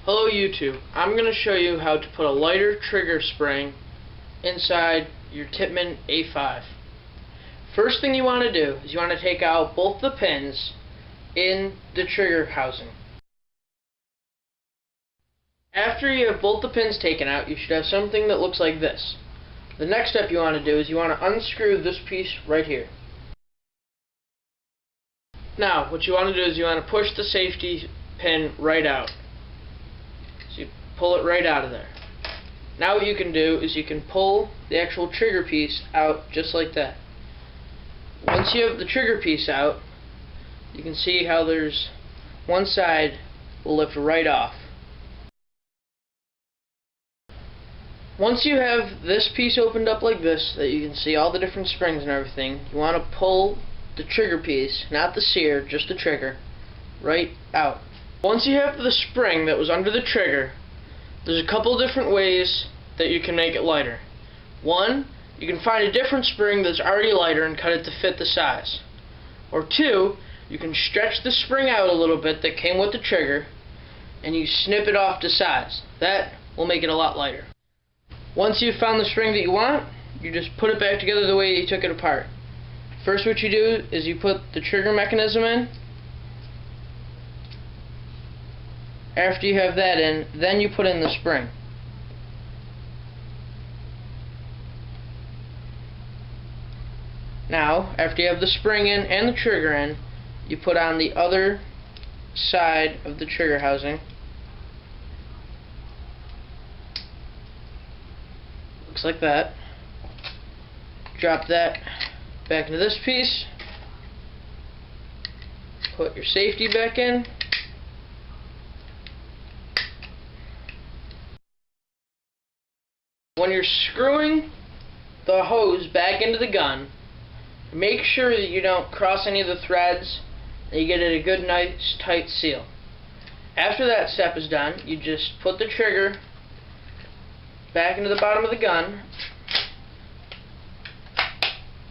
Hello YouTube, I'm going to show you how to put a lighter trigger spring inside your Tippmann a-5. First thing you want to do is you want to take out both the pins in the trigger housing. After you have both the pins taken out, you should have something that looks like this. The next step you want to do is you want to unscrew this piece right here. Now what you want to do is you want to push the safety pin right out. So you pull it right out of there. Now what you can do is you can pull the actual trigger piece out just like that. Once you have the trigger piece out, you can see how there's one side will lift right off. Once you have this piece opened up like this, that you can see all the different springs and everything, you want to pull the trigger piece, not the sear, just the trigger, right out. Once you have the spring that was under the trigger, there's a couple different ways that you can make it lighter. One, you can find a different spring that's already lighter and cut it to fit the size. Or two, you can stretch the spring out a little bit that came with the trigger and you snip it off to size. That will make it a lot lighter. Once you've found the spring that you want, you just put it back together the way you took it apart. First what you do is you put the trigger mechanism in. After you have that in, then you put in the spring. Now, after you have the spring in and the trigger in, you put on the other side of the trigger housing. Looks like that. Drop that back into this piece. Put your safety back in. When you're screwing the hose back into the gun, make sure that you don't cross any of the threads and you get it a good, nice, tight seal. After that step is done, you just put the trigger back into the bottom of the gun.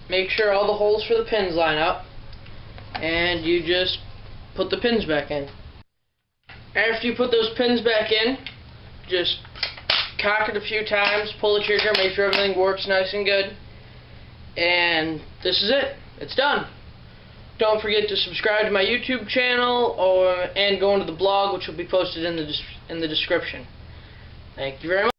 Make sure all the holes for the pins line up, and you just put the pins back in. After you put those pins back in, just cock it a few times, pull the trigger, make sure everything works nice and good, and this is it. It's done. Don't forget to subscribe to my YouTube channel and go into the blog, which will be posted in the description. Thank you very much.